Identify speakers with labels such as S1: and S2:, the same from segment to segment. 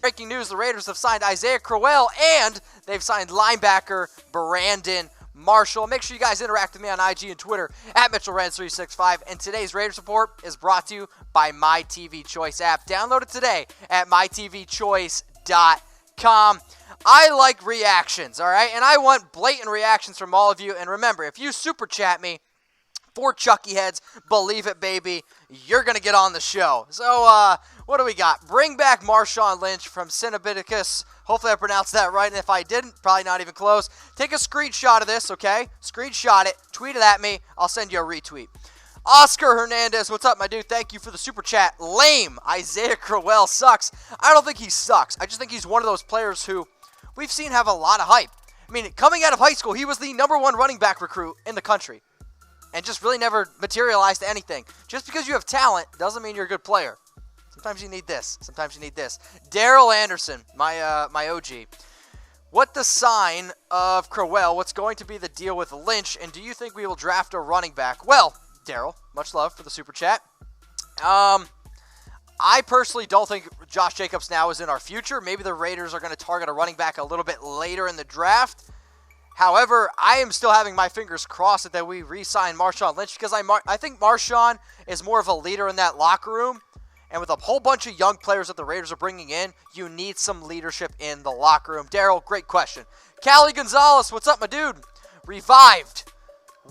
S1: Breaking news, the Raiders have signed Isaiah Crowell and they've signed linebacker Brandon Marshall. Make sure you guys interact with me on IG and Twitter at Mitchell Renz 365. And today's Raiders Report is brought to you by My TV Choice app. Download it today at mytvchoice.com. I like reactions, all right? And I want blatant reactions from all of you. And remember, if you super chat me, 4 Chucky heads, believe it, baby, you're going to get on the show. So, what do we got? Bring back Marshawn Lynch from Cinnabiticus. Hopefully I pronounced that right, and if I didn't, probably not even close. Take a screenshot of this, okay? Screenshot it, tweet it at me. I'll send you a retweet. Oscar Hernandez, what's up, my dude? Thank you for the super chat. Lame. Isaiah Crowell sucks. I don't think he sucks. I just think he's one of those players who we've seen have a lot of hype. I mean, coming out of high school, he was the #1 running back recruit in the country. And just really never materialized to anything. Just because you have talent doesn't mean you're a good player. Sometimes you need this. Sometimes you need this. Daryl Anderson, my OG. What the sign of Crowell? What's going to be the deal with Lynch? And do you think we will draft a running back? Well, Daryl, much love for the super chat. I personally don't think Josh Jacobs now is in our future. Maybe the Raiders are going to target a running back a little bit later in the draft. However, I am still having my fingers crossed that we re-sign Marshawn Lynch because I think Marshawn is more of a leader in that locker room. And with a whole bunch of young players that the Raiders are bringing in, you need some leadership in the locker room. Daryl, great question. Callie Gonzalez, what's up, my dude? Revived.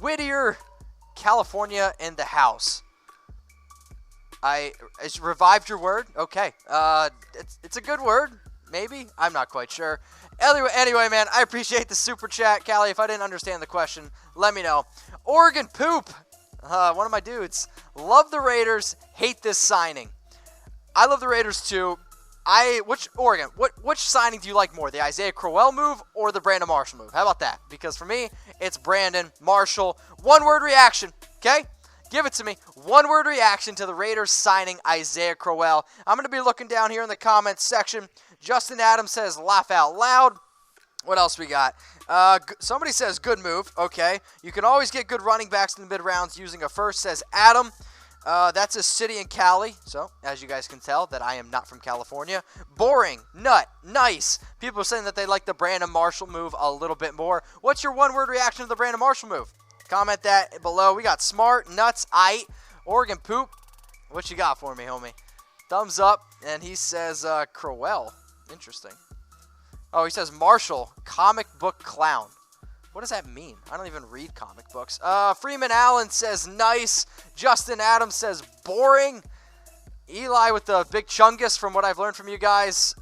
S1: Whittier, California in the house. Is revived your word? Okay. It's a good word. Maybe? I'm not quite sure. Anyway, man, I appreciate the super chat. Callie, if I didn't understand the question, let me know. Oregon Poop, one of my dudes. Love the Raiders, hate this signing. I love the Raiders too. Which signing do you like more, the Isaiah Crowell move or the Brandon Marshall move? How about that? Because for me, it's Brandon Marshall. One-word reaction, okay? Give it to me. One-word reaction to the Raiders signing Isaiah Crowell. I'm going to be looking down here in the comments section. Justin Adams says, laugh out loud. What else we got? Somebody says, good move. Okay. You can always get good running backs in the mid-rounds using a first, says Adam. That's a city in Cali. So, as you guys can tell, that I am not from California. Boring. Nut. Nice. People are saying that they like the Brandon Marshall move a little bit more. What's your one-word reaction to the Brandon Marshall move? Comment that below. We got smart, nuts, aight, Oregon Poop. What you got for me, homie? Thumbs up. And he says, Crowell. Interesting. Oh, he says Marshall, comic book clown. What does that mean? I don't even read comic books. Freeman Allen says nice. Justin Adams says boring. Eli with the big chungus from what I've learned from you guys.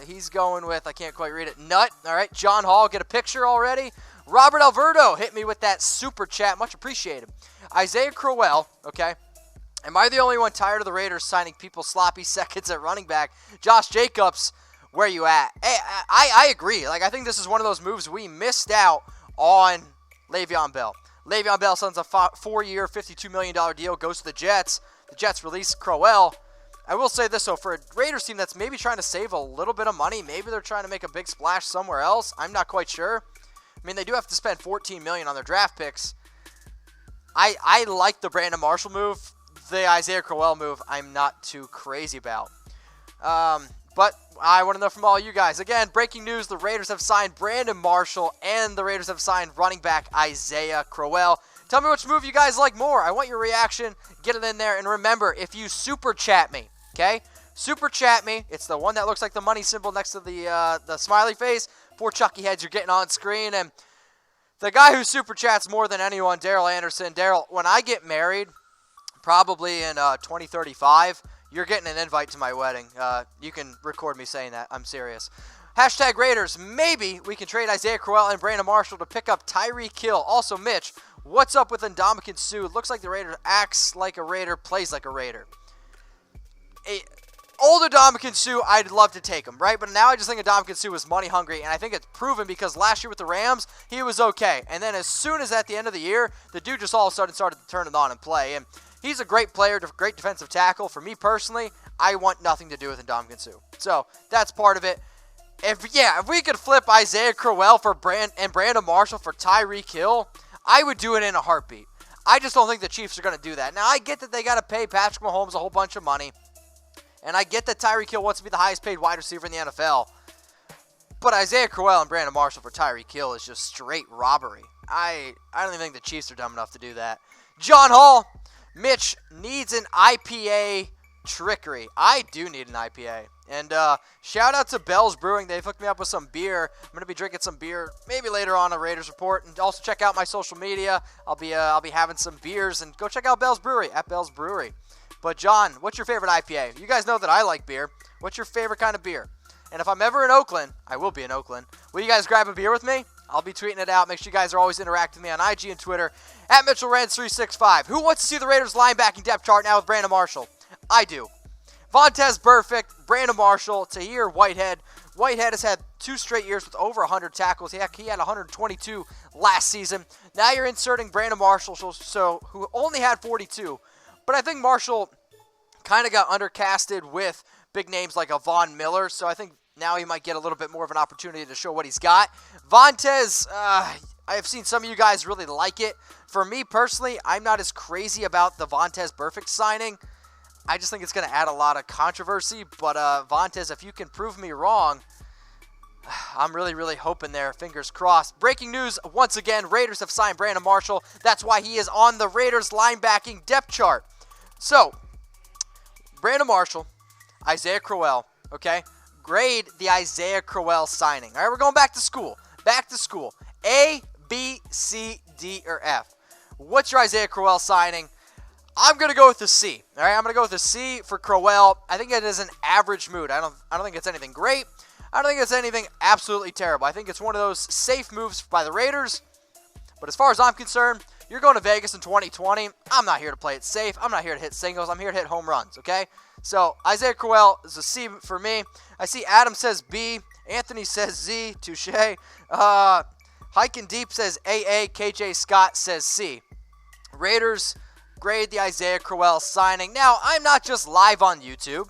S1: He's going with, I can't quite read it, nut. All right, John Hall, get a picture already. Robert Alverdo hit me with that super chat. Much appreciated. Isaiah Crowell, okay. Am I the only one tired of the Raiders signing people sloppy seconds at running back? Josh Jacobs, where you at? Hey, I agree. Like, I think this is one of those moves we missed out on Le'Veon Bell. Le'Veon Bell signs a 4-year, $52 million deal, goes to the Jets. The Jets release Crowell. I will say this, though, for a Raiders team that's maybe trying to save a little bit of money, maybe they're trying to make a big splash somewhere else. I'm not quite sure. I mean, they do have to spend $14 million on their draft picks. I like the Brandon Marshall move. The Isaiah Crowell move, I'm not too crazy about. But I want to know from all you guys. Again, breaking news, the Raiders have signed Brandon Marshall and the Raiders have signed running back Isaiah Crowell. Tell me which move you guys like more. I want your reaction. Get it in there. And remember, if you super chat me, okay? Super chat me. It's the one that looks like the money symbol next to the smiley face. 4 Chucky heads you're getting on screen. And the guy who super chats more than anyone, Daryl Anderson. Daryl, when I get married, probably in 2035, you're getting an invite to my wedding. You can record me saying that. I'm serious. Hashtag Raiders. Maybe we can trade Isaiah Crowell and Brandon Marshall to pick up Tyreek Hill. Also, Mitch, what's up with Ndamukong Suh? Looks like the Raider acts like a Raider, plays like a Raider. Older Ndamukong Suh, I'd love to take him, right? But now I just think Ndamukong Suh was money hungry, and I think it's proven because last year with the Rams, he was okay. And then as soon as at the end of the year, the dude just all of a sudden started to turn it on and play. And he's a great player, great defensive tackle. For me personally, I want nothing to do with Ndamukong Suh. So that's part of it. If we could flip Isaiah Crowell for Brandon Marshall for Tyreek Hill, I would do it in a heartbeat. I just don't think the Chiefs are going to do that. Now, I get that they got to pay Patrick Mahomes a whole bunch of money. And I get that Tyreek Hill wants to be the highest paid wide receiver in the NFL. But Isaiah Crowell and Brandon Marshall for Tyreek Hill is just straight robbery. I don't even think the Chiefs are dumb enough to do that. John Hall, Mitch needs an IPA trickery. I do need an IPA. And shout out to Bell's Brewing. They've hooked me up with some beer. I'm going to be drinking some beer maybe later on a Raiders Report. And also check out my social media. I'll be having some beers. And go check out Bell's Brewery at Bell's Brewery. But John, what's your favorite IPA? You guys know that I like beer. What's your favorite kind of beer? And if I'm ever in Oakland, I will be in Oakland, will you guys grab a beer with me? I'll be tweeting it out. Make sure you guys are always interacting with me on IG and Twitter at Mitchell Renz 365. Who wants to see the Raiders linebacking depth chart now with Brandon Marshall? I do. Vontaze, Burfict, Brandon Marshall, Tahir, Whitehead. Whitehead has had 2 straight years with over 100 tackles. He had 122 last season. Now you're inserting Brandon Marshall, who only had 42. But I think Marshall kind of got undercasted with big names like a Von Miller, so I think now he might get a little bit more of an opportunity to show what he's got. Vontaze, I have seen some of you guys really like it. For me personally, I'm not as crazy about the Vontaze Burfict signing. I just think it's going to add a lot of controversy, but Vontaze, if you can prove me wrong, I'm really, really hoping there. Fingers crossed. Breaking news, once again, Raiders have signed Brandon Marshall. That's why he is on the Raiders linebacking depth chart. So, Brandon Marshall, Isaiah Crowell, okay? Grade the Isaiah Crowell signing. All right, we're going back to school. Back to school. A, B, C, D, or F. What's your Isaiah Crowell signing? I'm going to go with the C. All right, I'm going to go with the C for Crowell. I think it is an average mood. I don't think it's anything great. I don't think it's anything absolutely terrible. I think it's one of those safe moves by the Raiders. But as far as I'm concerned, you're going to Vegas in 2020. I'm not here to play it safe. I'm not here to hit singles. I'm here to hit home runs, okay? So Isaiah Crowell is a C for me. I see Adam says B. Anthony says Z. Touche. Hiking Deep says AA. KJ Scott says C. Raiders grade the Isaiah Crowell signing. Now, I'm not just live on YouTube.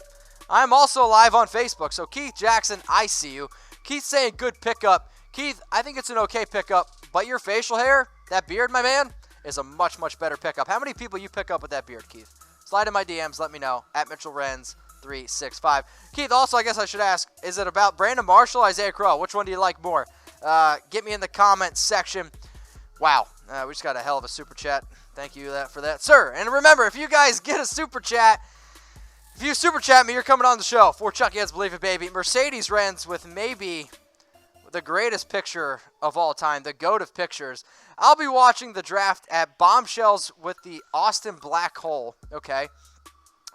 S1: I'm also live on Facebook. So Keith Jackson, I see you. Keith saying good pickup. Keith, I think it's an okay pickup, but your facial hair, that beard, my man, is a much, much better pickup. How many people you pick up with that beard, Keith? Slide in my DMs, let me know, at Mitchell Renz 365. Keith, also, I guess I should ask, is it about Brandon Marshall or Isaiah Crowell? Which one do you like more? Get me in the comments section. Wow, we just got a hell of a super chat. Thank you for that, sir. And remember, if you guys get a super chat, if you super chat me, you're coming on the show. For Chucky Heads Believe It, baby. Mercedes Renz with maybe the greatest picture of all time, the GOAT of pictures. I'll be watching the draft at Bombshells with the Austin Black Hole, okay?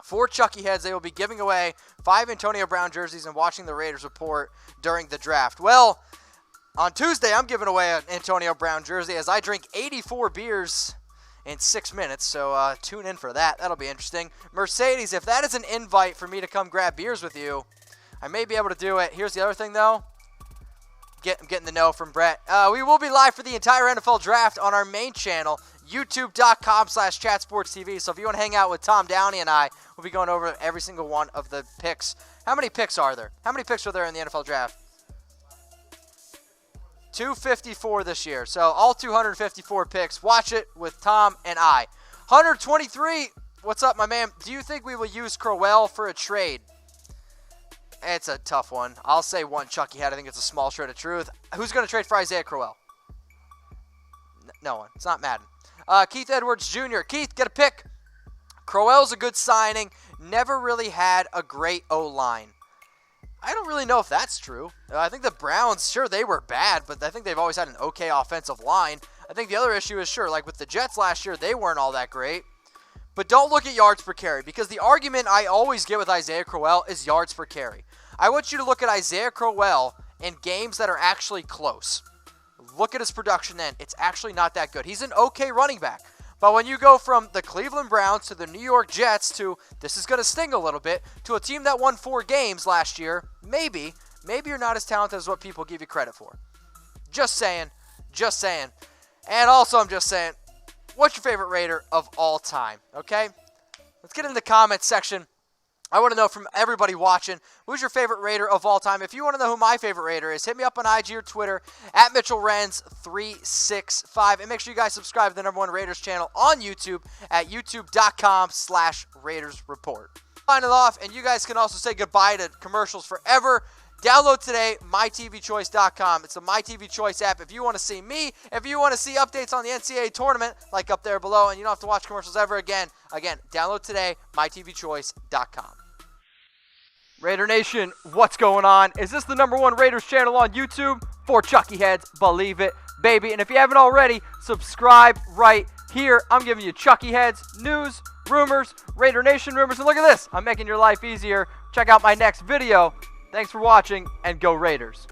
S1: For Chucky Heads, they will be giving away 5 Antonio Brown jerseys and watching the Raiders Report during the draft. Well, on Tuesday, I'm giving away an Antonio Brown jersey as I drink 84 beers in 6 minutes, so tune in for that. That'll be interesting. Mercedes, if that is an invite for me to come grab beers with you, I may be able to do it. Here's the other thing, though. I'm getting the no from Brett. We will be live for the entire NFL draft on our main channel, youtube.com/chatsportstv. So if you want to hang out with Tom Downey and I, we'll be going over every single one of the picks. How many picks are there? How many picks are there in the NFL draft? 254 this year. So all 254 picks. Watch it with Tom and I. 123. What's up, my man? Do you think we will use Crowell for a trade? It's a tough one. I'll say one Chucky had. I think it's a small shred of truth. Who's going to trade for Isaiah Crowell? No one. It's not Madden. Keith Edwards Jr. Keith, get a pick. Crowell's a good signing. Never really had a great O-line. I don't really know if that's true. I think the Browns, sure, they were bad, but I think they've always had an okay offensive line. I think the other issue is, sure, like with the Jets last year, they weren't all that great. But don't look at yards per carry, because the argument I always get with Isaiah Crowell is yards per carry. I want you to look at Isaiah Crowell in games that are actually close. Look at his production then. It's actually not that good. He's an okay running back. But when you go from the Cleveland Browns to the New York Jets to, this is going to sting a little bit, to a team that won 4 games last year, maybe you're not as talented as what people give you credit for. Just saying. And also, I'm just saying, what's your favorite Raider of all time? Okay? Let's get in the comments section. I want to know from everybody watching, who's your favorite Raider of all time? If you want to know who my favorite Raider is, hit me up on IG or Twitter at Mitchell Renz 365. And make sure you guys subscribe to the #1 Raiders channel on YouTube at youtube.com/Raiders Report. Signing off, and you guys can also say goodbye to commercials forever. Download today, mytvchoice.com. It's the MyTVChoice app. If you want to see me, if you want to see updates on the NCAA tournament, like up there below, and you don't have to watch commercials ever again, download today, mytvchoice.com. Raider Nation, what's going on? Is this the #1 Raiders channel on YouTube? For Chucky Heads, believe it, baby. And if you haven't already, subscribe right here. I'm giving you Chucky Heads news, rumors, Raider Nation rumors. And look at this, I'm making your life easier. Check out my next video. Thanks for watching, and go Raiders.